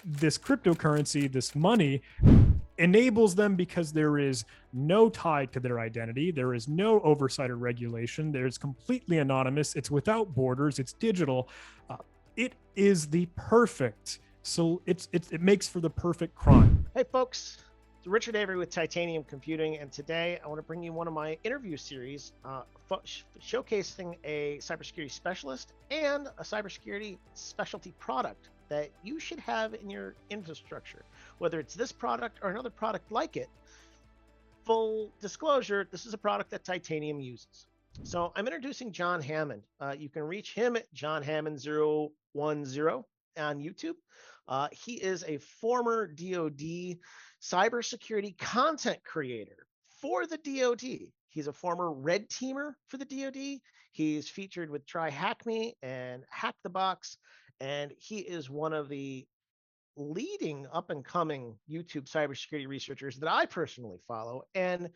this cryptocurrency, this money, enables them because there is no tie to their identity. There is no oversight or regulation. There's completely anonymous. It's without borders. It's digital. Uh, it is the perfect. So it makes for the perfect crime. Hey, folks. It's Richard Avery with Titanium Computing, and today I want to bring you one of my interview series showcasing a cybersecurity specialist and a cybersecurity specialty product that you should have in your infrastructure, whether it's this product or another product like it. Full disclosure, this is a product that Titanium uses. So I'm introducing John Hammond. You can reach him at johnhammond010 on YouTube. He is a former DoD cybersecurity content creator for the DoD. He's a former red teamer for the DoD. He's featured with Try Hack Me and Hack the Box, and he is one of the leading up and coming YouTube cybersecurity researchers that I personally follow. And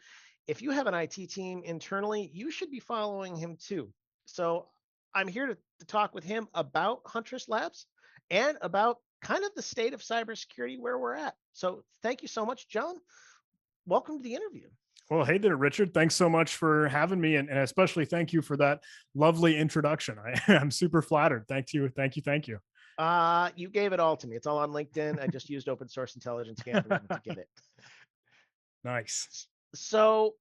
if you have an IT team internally, you should be following him too. So I'm here to talk with him about Huntress Labs and about kind of the state of cybersecurity where we're at. So thank you so much, John. Welcome to the interview. Well, hey there, Richard. Thanks so much for having me. And especially thank you for that lovely introduction. I'm super flattered. Thank you. Thank you. Thank you. You gave it all to me. It's all on LinkedIn. I just used open source intelligence gathering to get it. Nice. So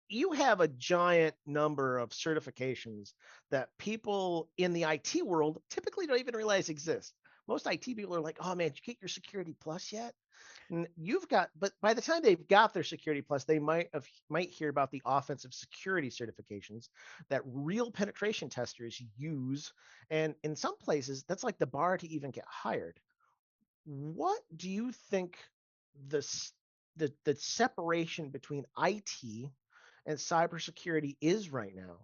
you have a giant number of certifications that people in the IT world typically don't even realize exist. Most IT people are like, oh man, did you get your Security Plus yet? And you've got, but by the time they've got their Security Plus, they might hear about the offensive security certifications that real penetration testers use. And in some places, that's like the bar to even get hired. What do you think the separation between IT and cybersecurity is right now,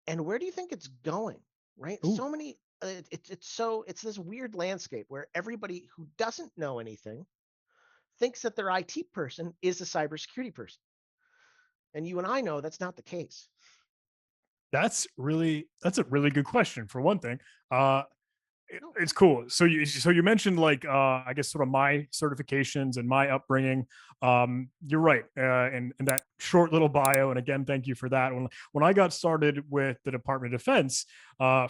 and where do you think it's going? Right, Ooh. so many. It's this weird landscape where everybody who doesn't know anything thinks that their IT person is a cybersecurity person, and you and I know that's not the case. That's a really good question for one thing. Uh, No. it's cool. So you mentioned like I guess sort of my certifications and my upbringing. You're right. In that short little bio, and again, thank you for that. When I got started with the Department of Defense,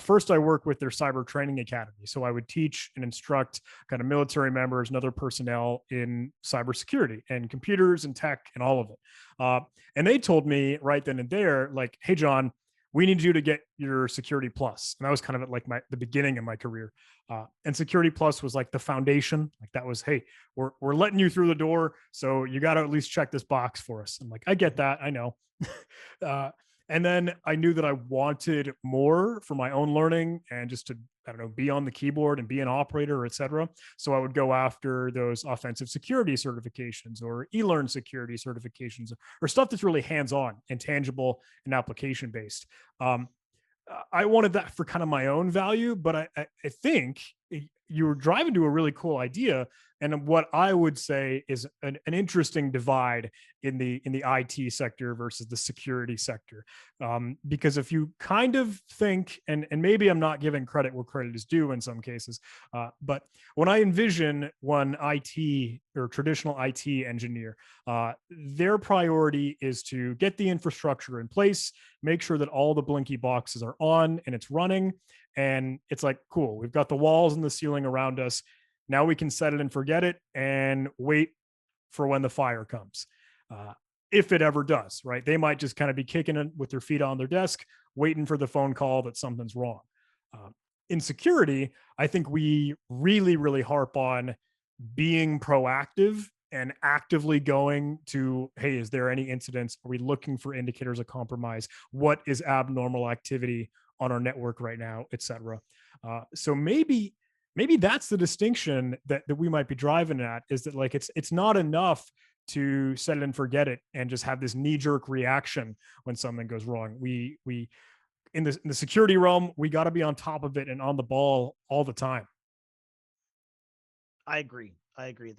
first I worked with their cyber training academy. So I would teach and instruct kind of military members and other personnel in cybersecurity and computers and tech and all of it. And they told me right then and there, like, hey, John, we need you to get your Security Plus. And that was kind of at like the beginning of my career. And Security Plus was like the foundation. Like that was, hey, we're letting you through the door. So you got to at least check this box for us. I'm like, I get that. I know. uh, and then I knew that I wanted more for my own learning and just to, I don't know, be on the keyboard and be an operator, et cetera. So I would go after those offensive security certifications or e-learn security certifications or stuff that's really hands-on and tangible and application based. Um, I wanted that for kind of my own value, but I think you were driving to a really cool idea, and what I would say is an interesting divide in the IT sector versus the security sector. Because if you kind of think, and maybe I'm not giving credit where credit is due in some cases, but when I envision one IT or traditional IT engineer, their priority is to get the infrastructure in place, make sure that all the blinky boxes are on and it's running. And it's like, cool, we've got the walls and the ceiling around us. Now we can set it and forget it and wait for when the fire comes. Uh, if it ever does, right? They might just kind of be kicking it with their feet on their desk, waiting for the phone call that something's wrong. Uh, in security, I think we really, really harp on being proactive and actively going to, hey, is there any incidents? Are we looking for indicators of compromise? What is abnormal activity on our network right now, et cetera? So maybe that's the distinction that we might be driving at, is that like it's not enough to set it and forget it and just have this knee-jerk reaction when something goes wrong. We in the security realm, we got to be on top of it and on the ball all the time. I agree. I agree.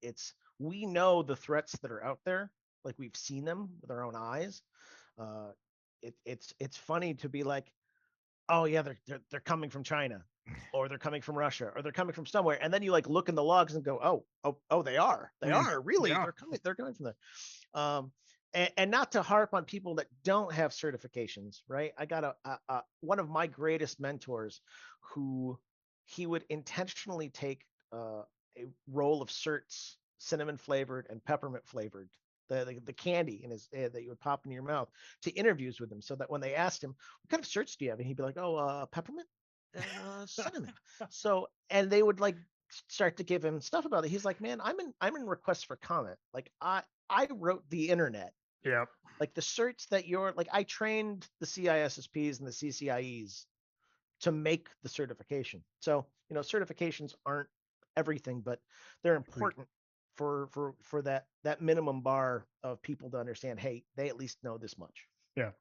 It's we know the threats that are out there, like we've seen them with our own eyes. Uh, it's funny to be like, oh yeah, they're coming from China, or they're coming from Russia, or they're coming from somewhere, and then you like look in the logs and go, oh, they Mm, are really, yeah. they're coming from there. And not to harp on people that don't have certifications, right? I got one of my greatest mentors who he would intentionally take a roll of certs, cinnamon flavored and peppermint flavored, the candy in his that you would pop in your mouth, to interviews with him, so that when they asked him what kind of certs do you have, and he'd be like, oh, peppermint and cinnamon. So, and they would like start to give him stuff about it. He's like, man, I'm in requests for comment. Like I wrote the internet. Yeah. Like the certs that you're like, I trained the CISSPs and the CCIEs to make the certification. So, certifications aren't everything, but they're Agreed. important for that minimum bar of people to understand, hey, they at least know this much. Yeah.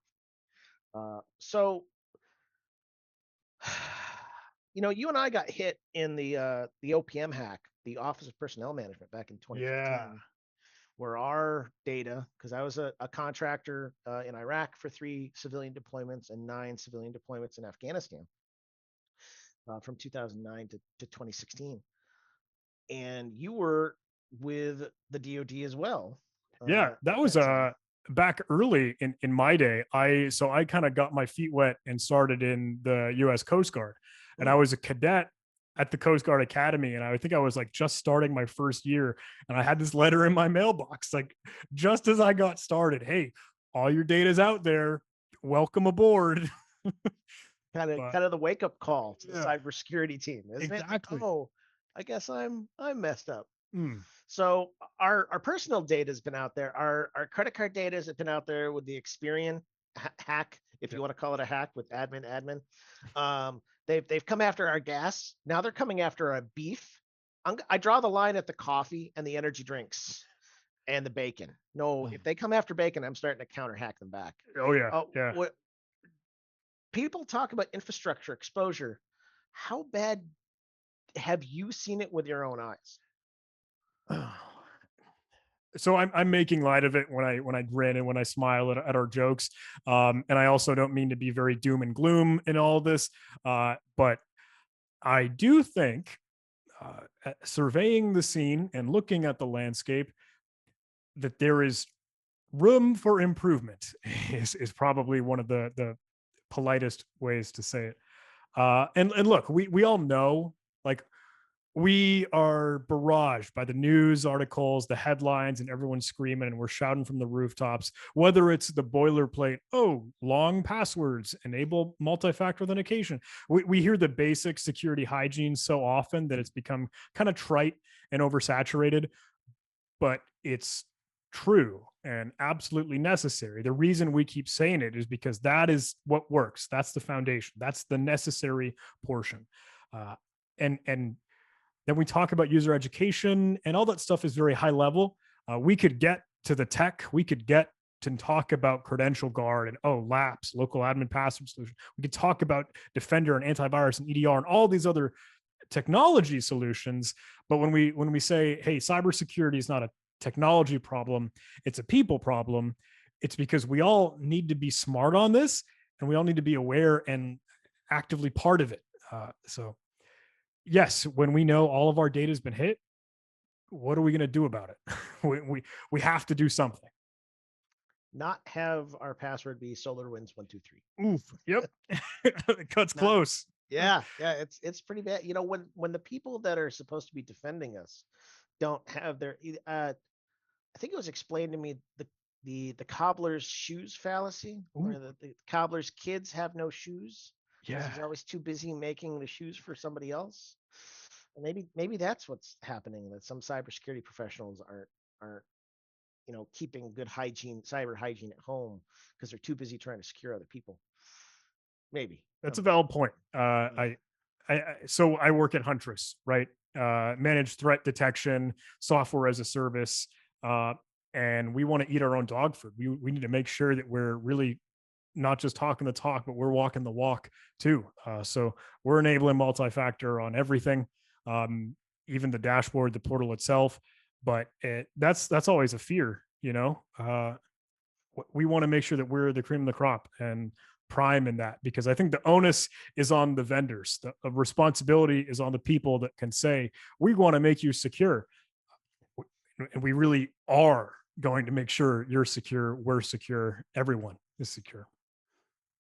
So you and I got hit in the OPM hack, the Office of Personnel Management, back in Yeah. 2015, where our data, because I was a contractor in Iraq for 3 civilian deployments and 9 civilian deployments in Afghanistan, from 2009 to 2016, and you were with the DoD as well Yeah. That at was that time. back early in my day. I kind of got my feet wet and started in the US Coast Guard. And I Mm. was a cadet at the Coast Guard Academy. And I think I was like just starting my first year. And I had this letter in my mailbox, like just as I got started. Hey, all your data's out there. Welcome aboard. kind of But kind of the wake up call to the yeah, cybersecurity team, isn't it? Like, exactly. oh, I guess I'm messed up. Mm, So our personal data has been out there. Our credit card data has been out there with the Experian hack, if yeah. you want to call it a hack, with admin. They've come after our gas. Now they're coming after our beef. I draw the line at the coffee and the energy drinks and the bacon. No, if they come after bacon, I'm starting to counter hack them back. Oh yeah. Yeah. What people talk about infrastructure exposure, how bad have you seen it with your own eyes? So I'm making light of it when I grin and when I smile at our jokes, and I also don't mean to be very doom and gloom in all of this, but I do think surveying the scene and looking at the landscape, that there is room for improvement is probably one of the politest ways to say it. And look, we all know, like, we are barraged by the news articles, the headlines, and everyone's screaming and we're shouting from the rooftops, whether it's the boilerplate, oh, long passwords, enable multi-factor authentication. We hear the basic security hygiene so often that it's become kind of trite and oversaturated, but it's true and absolutely necessary. The reason we keep saying it is because that is what works. That's the foundation. That's the necessary portion. Uh, and then we talk about user education, and all that stuff is very high level. We could get to the tech. We could get to talk about credential guard and, oh, LAPS, local admin password solution. We could talk about Defender and antivirus and EDR and all these other technology solutions. But when we say, hey, cybersecurity is not a technology problem, it's a people problem, it's because we all need to be smart on this and we all need to be aware and actively part of it. So yes, when we know all of our data has been hit, what are we going to do about it? We have to do something. Not have our password be SolarWinds123. Oof. Yep. It cuts Not close. Yeah, it's pretty bad. When the people that are supposed to be defending us don't have their I think it was explained to me, the cobbler's shoes fallacy, Ooh, where the cobbler's kids have no shoes because yeah. he's always too busy making the shoes for somebody else. And maybe that's what's happening, that some cybersecurity professionals aren't keeping good cyber hygiene at home because they're too busy trying to secure other people. Maybe That's a I'm just valid point. yeah. So I work at Huntress, right? Managed threat detection, software as a service, uh, and we want to eat our own dog food. We need to make sure that we're really not just talking the talk, but we're walking the walk too. So we're enabling multi-factor on everything, um, even the dashboard, the portal itself. But that's always a fear, you know. We want to make sure that we're the cream of the crop, and prime in that, because I think the onus is on the vendors. The responsibility is on the people that can say, we want to make you secure. And we really are going to make sure you're secure, we're secure, everyone is secure.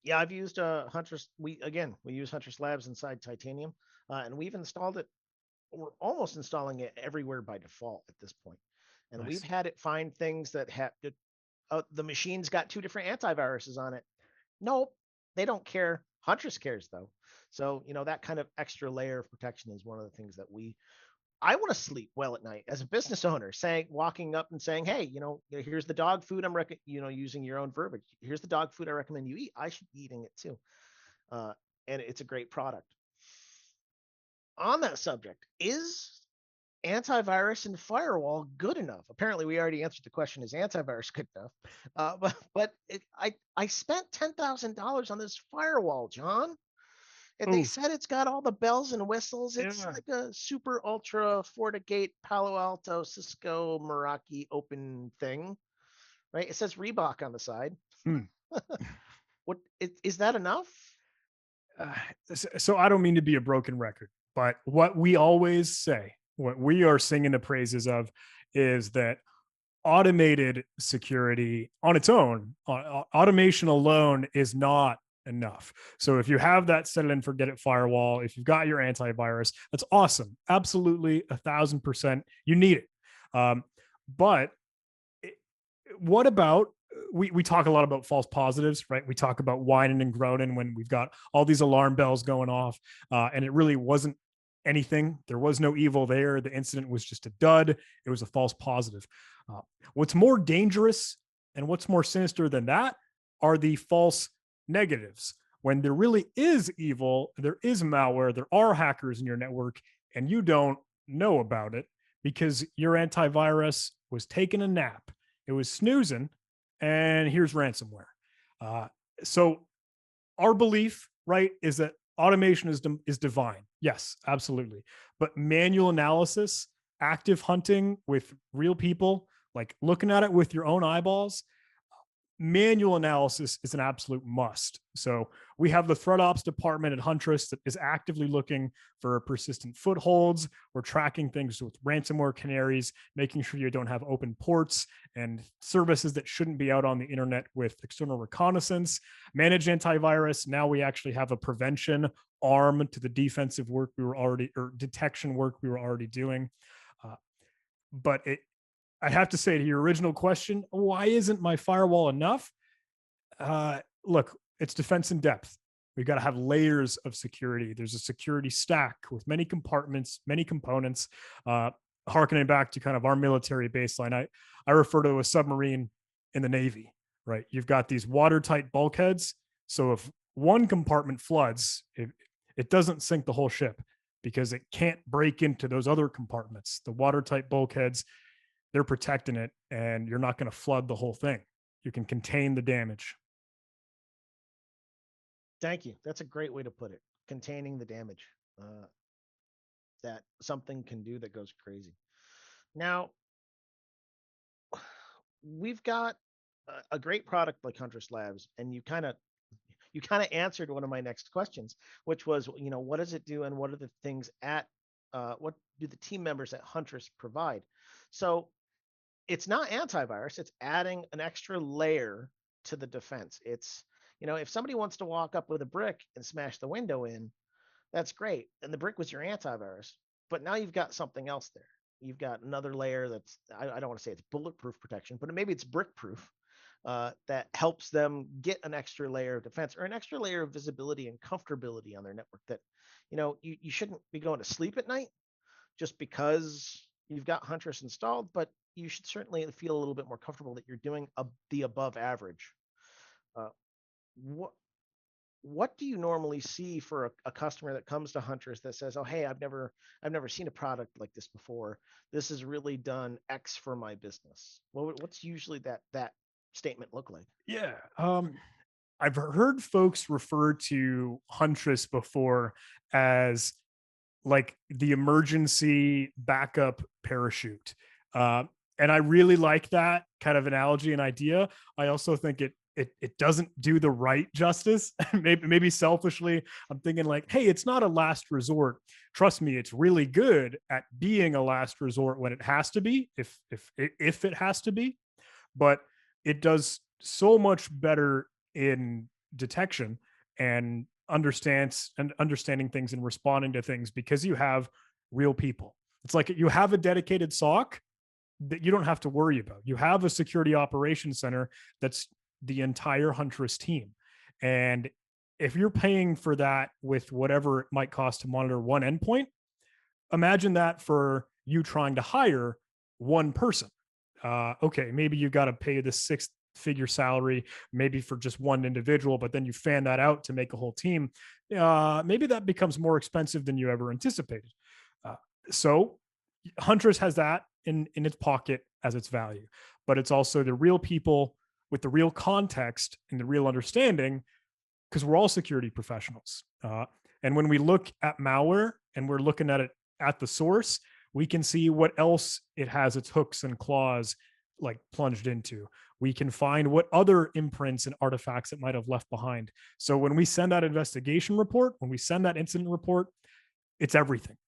Yeah, I've used Huntress. We use Huntress Labs inside Titanium, and we've installed it. We're almost installing it everywhere by default at this point, and we've Nice. had it find things that have the machine's got two different antiviruses on it. Nope, they don't care. Huntress cares though. So that kind of extra layer of protection is one of the things that I want to sleep well at night as a business owner, walking up and saying, "Hey, here's the dog food using your own verbiage. Here's the dog food I recommend you eat. I should be eating it too." And it's a great product. On that subject, is antivirus and firewall good enough? Apparently, we already answered the question: is antivirus good enough? I spent $10,000 on this firewall, John. And they Oh, said it's got all the bells and whistles. It's yeah. like a super ultra FortiGate Palo Alto Cisco Meraki open thing, right? It says Reebok on the side. Hmm. What is that enough? Uh, so I don't mean to be a broken record, but what we always say, what we are singing the praises of, is that automated security on its own, automation alone is not enough. So if you have that set it and forget it firewall, if you've got your antivirus, that's awesome. Absolutely, 1,000%. You need it. But what about, we talk a lot about false positives, right? We talk about whining and groaning when we've got all these alarm bells going off, and it really wasn't anything. There was no evil there. The incident was just a dud. It was a false positive. What's more dangerous and what's more sinister than that are the false negatives. When there really is evil, there is malware, there are hackers in your network, and you don't know about it because your antivirus was taking a nap. It was snoozing, and here's ransomware. Uh, so our belief, right, is that automation is divine. Yes, absolutely. But manual analysis, active hunting with real people, like looking at it with your own eyeballs, manual analysis is an absolute must. So we have the threat ops department at Huntress that is actively looking for persistent footholds. We're tracking things with ransomware canaries, making sure you don't have open ports and services that shouldn't be out on the internet with external reconnaissance. Managed antivirus. Now we actually have a prevention arm to the defensive work we were already, or detection work we were already doing. Uh, but I have to say, to your original question, why isn't my firewall enough? Look, it's defense in depth. We've got to have layers of security. There's a security stack with many compartments, many components. Harkening back to kind of our military baseline, I refer to a submarine in the Navy, right? You've got these watertight bulkheads. So if one compartment floods, it doesn't sink the whole ship because it can't break into those other compartments. The watertight bulkheads, they're protecting it, and you're not going to flood the whole thing. You can contain the damage. Thank you. That's a great way to put it. Containing the damage that something can do that goes crazy. Now, we've got a great product like Huntress Labs, and you kind of answered one of my next questions, which was, what does it do, and what are the things what do the team members at Huntress provide? So it's not antivirus, it's adding an extra layer to the defense. It's, if somebody wants to walk up with a brick and smash the window in, that's great. And the brick was your antivirus. But now you've got something else there. You've got another layer that's, I don't want to say it's bulletproof protection, but maybe it's brick proof, that helps them get an extra layer of defense or an extra layer of visibility and comfortability on their network that, you shouldn't be going to sleep at night just because you've got Huntress installed, but you should certainly feel a little bit more comfortable that you're doing the above average. Uh, what what do you normally see for a customer that comes to Huntress that says, "Oh, hey, I've never seen a product like this before. This has really done X for my business." What's usually that statement look like? Yeah. I've heard folks refer to Huntress before as like the emergency backup parachute. Uh, and I really like that kind of analogy and idea. I also think it doesn't do the right justice. Maybe selfishly, I'm thinking like, hey, it's not a last resort. Trust me, it's really good at being a last resort when it has to be, if it has to be, but it does so much better in detection and understanding things and responding to things because you have real people. It's like you have a dedicated SOC that you don't have to worry about. You have a security operations center that's the entire Huntress team. And if you're paying for that with whatever it might cost to monitor one endpoint, imagine that for you trying to hire one person. Okay, maybe you got to pay the six-figure salary, maybe for just one individual, but then you fan that out to make a whole team. Maybe that becomes more expensive than you ever anticipated. Uh, so Huntress has that in its pocket as its value, but it's also the real people with the real context and the real understanding because we're all security professionals. And when we look at malware and we're looking at it at the source, we can see what else it has its hooks and claws like plunged into. We can find what other imprints and artifacts it might have left behind. So when we send that investigation report, when we send that incident report, it's everything.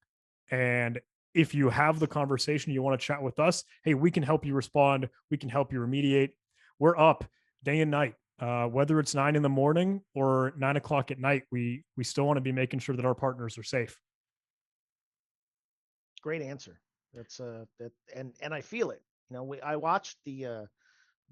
And if you have the conversation, you want to chat with us, hey, we can help you respond. We can help you remediate. We're up day and night. Whether it's 9 in the morning or 9 o'clock at night, we still want to be making sure that our partners are safe. Great answer. That's that, and I feel it. I watched the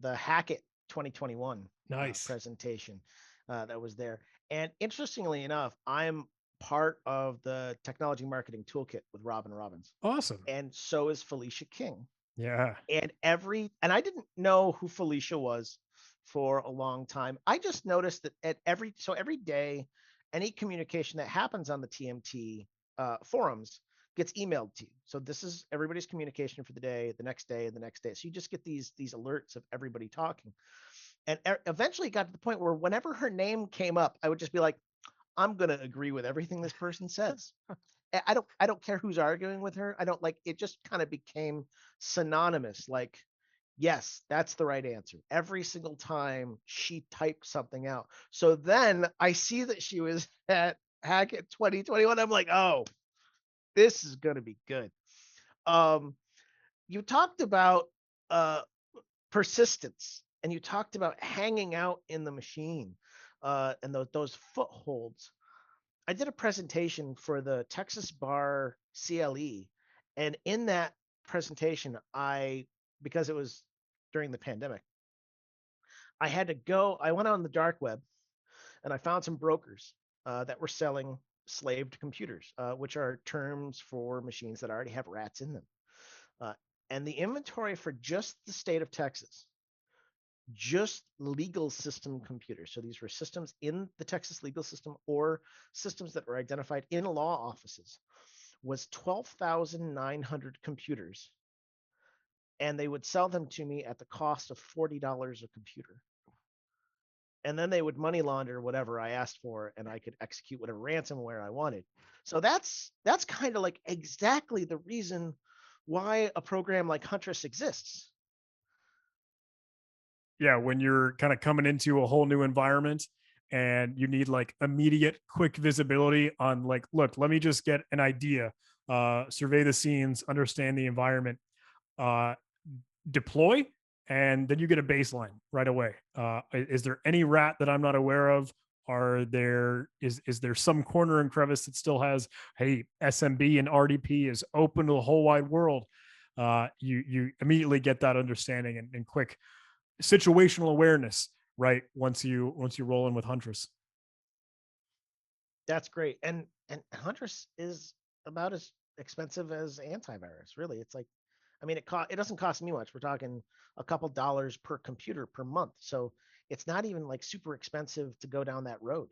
Hackett 2021 Nice. presentation that was there, and interestingly enough, I'm part of the technology marketing toolkit with Robin Robbins, Awesome. and so is Felicia King. Yeah. And I didn't know who Felicia was for a long time. I just noticed that every day, any communication that happens on the TMT forums gets emailed to you. So this is everybody's communication for the day, the next day, and the next day. So you just get these alerts of everybody talking. And eventually it got to the point where whenever her name came up, I would just be like, I'm going to agree with everything this person says. I don't care who's arguing with her. I don't like it. Just kind of became synonymous. Like, yes, that's the right answer every single time she typed something out. So then I see that she was at Hackett 2021. I'm like, oh, this is going to be good. Um, you talked about uh, persistence, and you talked about hanging out in the machine and those footholds. I did a presentation for the Texas Bar CLE, and in that presentation, because it was during the pandemic, I went on the dark web and I found some brokers that were selling slaved computers, which are terms for machines that already have rats in them. Uh, and the inventory for just the state of Texas, just legal system computers. So these were systems in the Texas legal system or systems that were identified in law offices, was 12,900 computers. And they would sell them to me at the cost of $40 a computer. And then they would money launder whatever I asked for, and I could execute whatever ransomware I wanted. So that's kind of like exactly the reason why a program like Huntress exists. Yeah, when you're kind of coming into a whole new environment and you need like immediate quick visibility on like, look, let me just get an idea, survey the scenes, understand the environment, uh, deploy, and then you get a baseline right away. Is there any rat that I'm not aware of? Is there some corner and crevice that still has, hey, SMB and RDP is open to the whole wide world? You immediately get that understanding and quick situational awareness, right? Once you roll in with Huntress. That's great. And Huntress is about as expensive as antivirus, really. It's like, I mean, it doesn't cost me much. We're talking a couple dollars per computer per month. So it's not even like super expensive to go down that road.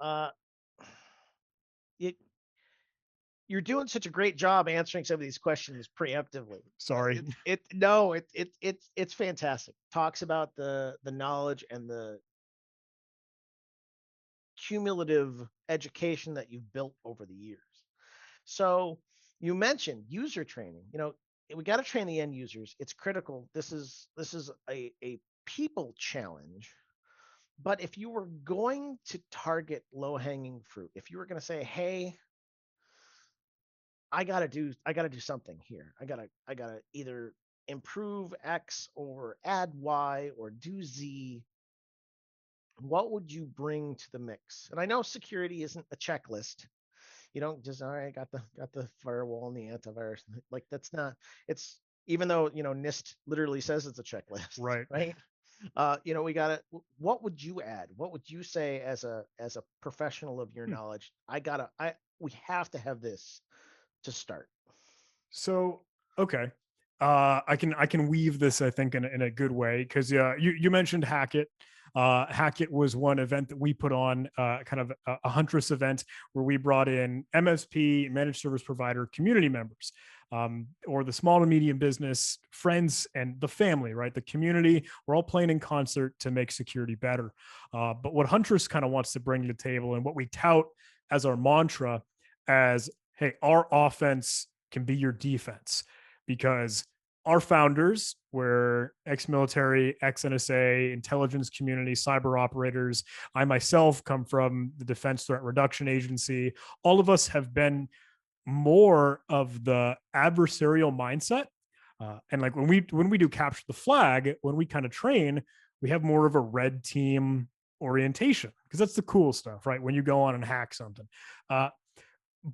Uh, it, you're doing such a great job answering some of these questions preemptively. Sorry. It's fantastic. Talks about the knowledge and the cumulative education that you've built over the years. So you mentioned user training. We got to train the end users. It's critical. This is a people challenge. But if you were going to target low hanging fruit, if you were going to say, hey, I gotta do something here. I gotta either improve X or add Y or do Z. What would you bring to the mix? And I know security isn't a checklist. You don't just, all right, got the firewall and the antivirus. Like that's not, it's, even though NIST literally says it's a checklist, Right. right? We gotta, what would you add? What would you say as a professional of your Hmm. knowledge? We have to have this to start. So, okay. I can weave this, I think, in a good way, because you mentioned Hackett. Hackett was one event that we put on, kind of a Huntress event where we brought in MSP, managed service provider, community members, or the small and medium business friends and the family, right? The community. We're all playing in concert to make security better. But what Huntress kind of wants to bring to the table, and what we tout as our mantra, as hey, our offense can be your defense, because our founders were ex-military, ex-NSA, intelligence community, cyber operators. I myself come from the Defense Threat Reduction Agency. All of us have been more of the adversarial mindset. And like when we do capture the flag, when we kind of train, we have more of a red team orientation, because that's the cool stuff, right? When you go on and hack something. Uh,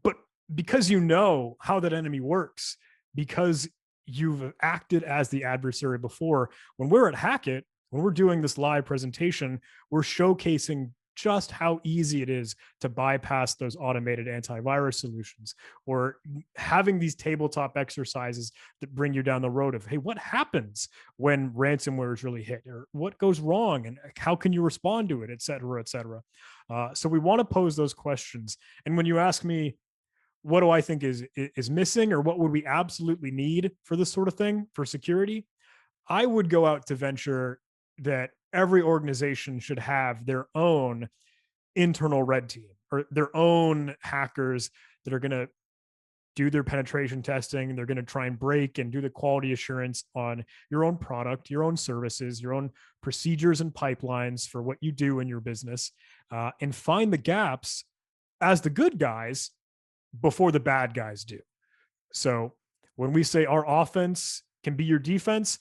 but because you know how that enemy works, because you've acted as the adversary before, when we're at Hackett, when we're doing this live presentation, we're showcasing just how easy it is to bypass those automated antivirus solutions, or having these tabletop exercises that bring you down the road of, hey, what happens when ransomware is really hit, or what goes wrong, and how can you respond to it, et cetera, et cetera. So we want to pose those questions. And when you ask me, what do I think is missing, or what would we absolutely need for this sort of thing for security? I would go out to venture that every organization should have their own internal red team, or their own hackers that are going to do their penetration testing. They're going to try and break and do the quality assurance on your own product, your own services, your own procedures and pipelines for what you do in your business, and find the gaps as the good guys before the bad guys do. So when we say our offense can be your defense,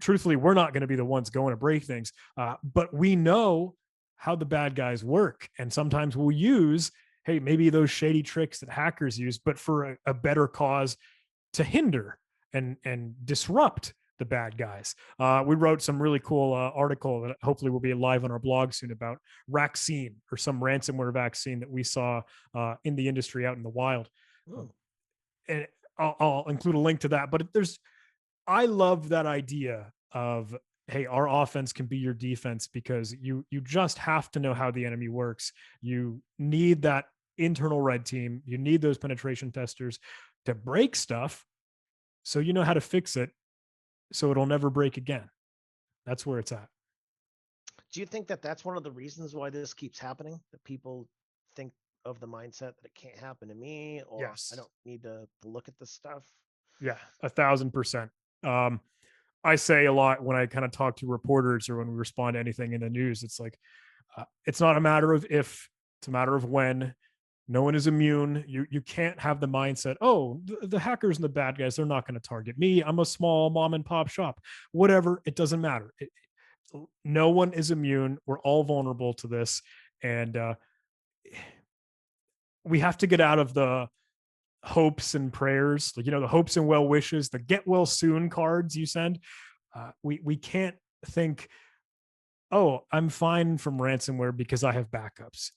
truthfully, we're not going to be the ones going to break things, but we know how the bad guys work, and sometimes we'll use, hey, maybe those shady tricks that hackers use, but for a better cause, to hinder and disrupt the bad guys. We wrote some really cool article that hopefully will be live on our blog soon about vaccine, or some ransomware vaccine that we saw in the industry out in the wild. Ooh. And I'll include a link to that. But there's, I love that idea of, hey, our offense can be your defense, because you just have to know how the enemy works. You need that internal red team. You need those penetration testers to break stuff, so you know how to fix it, so it'll never break again. That's where it's at. Do you think that that's one of the reasons why this keeps happening? That people think of the mindset that it can't happen to me, or I Yes. don't need to look at this stuff? Yeah, 1,000%. Um, I say a lot when I kind of talk to reporters, or when we respond to anything in the news. It's like, it's not a matter of if, it's a matter of when. No one is immune. You can't have the mindset, oh, the hackers and the bad guys, they're not going to target me. I'm a small mom and pop shop. Whatever, it doesn't matter. No one is immune. We're all vulnerable to this, and we have to get out of the hopes and prayers, like, the hopes and well wishes, the get well soon cards you send. We can't think, oh, I'm fine from ransomware because I have backups.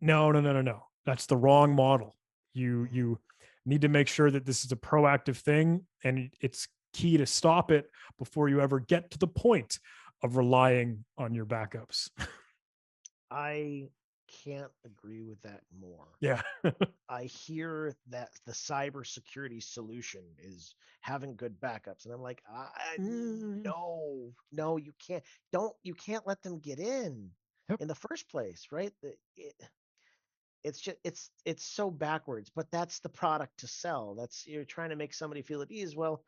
No, no, no, no, no. That's the wrong model. You need to make sure that this is a proactive thing, and it's key to stop it before you ever get to the point of relying on your backups. I can't agree with that more. Yeah. I hear that the cybersecurity solution is having good backups, and I'm like, Mm, no, you can't let them get yep. in the first place, right? It's just it's so backwards, but that's the product to sell. That's, you're trying to make somebody feel at ease. Well,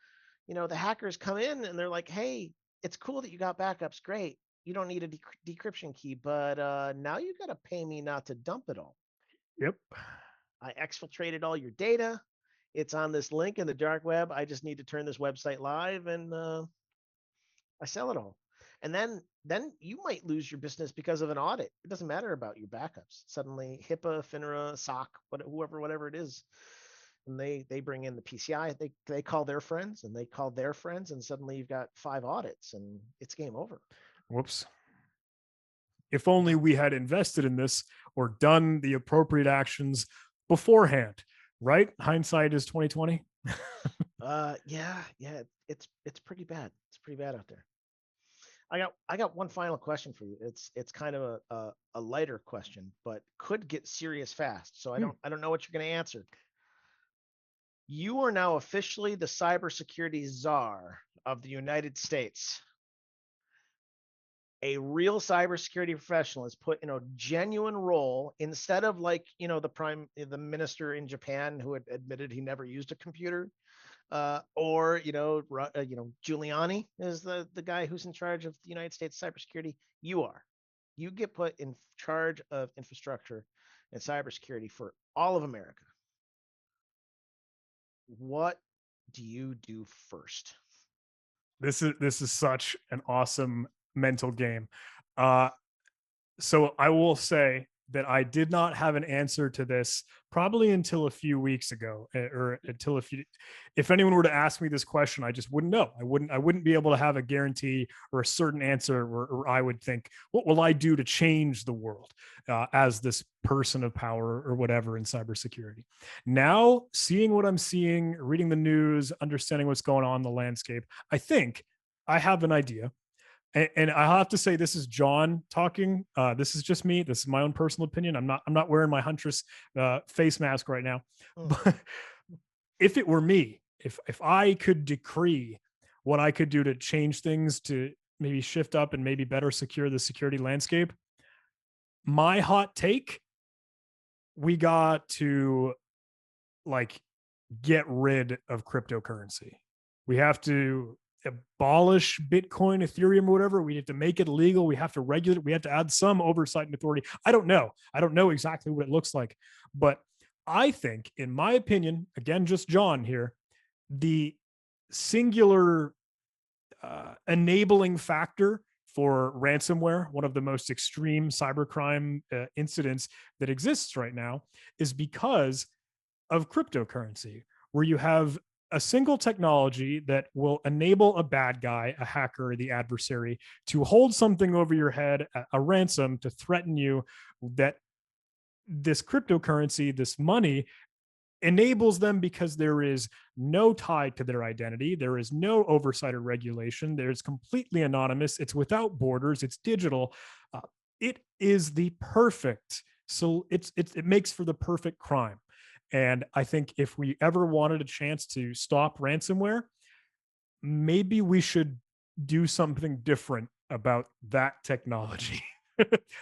the hackers come in and they're like, hey, it's cool that you got backups. Great. You don't need a decryption key, but now you got to pay me not to dump it all. Yep. I exfiltrated all your data. It's on this link in the dark web. I just need to turn this website live and I sell it all. And then you might lose your business because of an audit. It doesn't matter about your backups. Suddenly HIPAA, FINRA, SOC, whatever it is, and they bring in the PCI. They call their friends and they call their friends, and suddenly you've got 5 audits and it's game over. Whoops. If only we had invested in this or done the appropriate actions beforehand, right? Hindsight is 2020. Yeah, it's pretty bad. It's pretty bad out there. I got one final question for you. It's kind of a lighter question, but could get serious fast. So I don't know what you're going to answer. You are now officially the cybersecurity czar of the United States. A real cybersecurity professional is put in a genuine role instead of like, the minister in Japan who had admitted he never used a computer, or Giuliani is the guy who's in charge of the United States cybersecurity. You get put in charge of infrastructure and cybersecurity for all of America. What do you do first? This is such an awesome mental game. Uh, so I will say that I did not have an answer to this probably until a few weeks ago, or until if anyone were to ask me this question, I just wouldn't know. I wouldn't be able to have a guarantee or a certain answer where I would think, what will I do to change the world as this person of power or whatever in cybersecurity? Now, seeing what I'm seeing, reading the news, understanding what's going on in the landscape, I think I have an idea. And I have to say, this is John talking. This is just me. This is my own personal opinion. I'm not wearing my Huntress face mask right now. Mm. But if it were me, if I could decree what I could do to change things to maybe shift up and maybe better secure the security landscape, my hot take: we got to like get rid of cryptocurrency. We have to abolish Bitcoin, Ethereum, or whatever. We have to make it illegal. We have to regulate it. We have to add some oversight and authority. I don't know. I don't know exactly what it looks like. But I think, in my opinion, again, just John here, the singular enabling factor for ransomware, one of the most extreme cybercrime incidents that exists right now, is because of cryptocurrency, where you have a single technology that will enable a bad guy, a hacker, the adversary, to hold something over your head, a ransom, to threaten you, that this cryptocurrency, this money, enables them because there is no tie to their identity. There is no oversight or regulation. There's completely anonymous. It's without borders. It's digital. It is the perfect. So it makes for the perfect crime. And I think if we ever wanted a chance to stop ransomware, maybe we should do something different about that technology.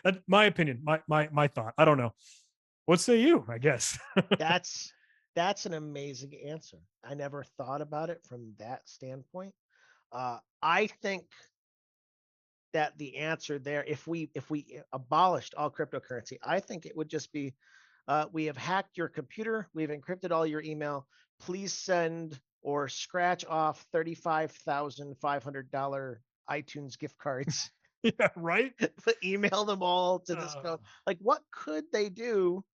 That's my opinion, my thought. I don't know. What say you? I guess. That's that's an amazing answer. I never thought about it from that standpoint. I think that the answer there, if we abolished all cryptocurrency, I think it would just be, we have hacked your computer, we've encrypted all your email. Please send or scratch off $35,500 iTunes gift cards. Yeah, right. Email them all to this Uh, code. Like, what could they do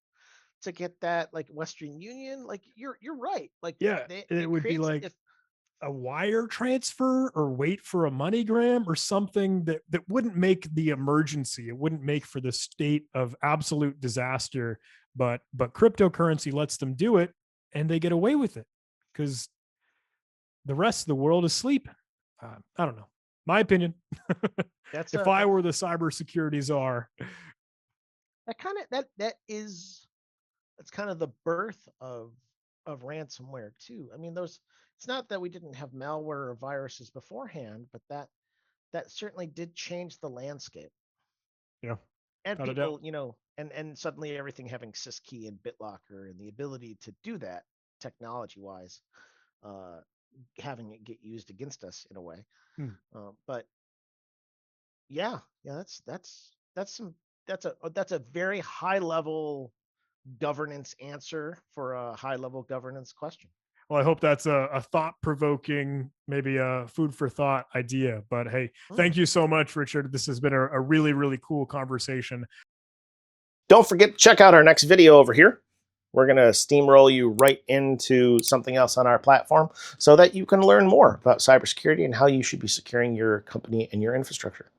to get that? Like Western Union, like you're right. Like yeah, it it would be creates like if a wire transfer or wait for a MoneyGram or something that wouldn't make the emergency. It wouldn't make for the state of absolute disaster. But cryptocurrency lets them do it, and they get away with it because the rest of the world is sleeping. I don't know. My opinion. that's If a I that, were the cybersecurity czar, that kind of that is that's kind of the birth of ransomware too. I mean, those it's not that we didn't have malware or viruses beforehand, but that certainly did change the landscape. yeah, And without a doubt. people, and suddenly everything having syskey and BitLocker and the ability to do that technology wise, uh, having it get used against us in a way. Hmm. But Yeah, yeah, that's a very high level governance answer for a high level governance question. Well, I hope that's a thought provoking, maybe a food for thought idea. But hey, Mm. thank you so much, Richard. This has been a really, really cool conversation. Don't forget to check out our next video over here. We're going to steamroll you right into something else on our platform so that you can learn more about cybersecurity and how you should be securing your company and your infrastructure.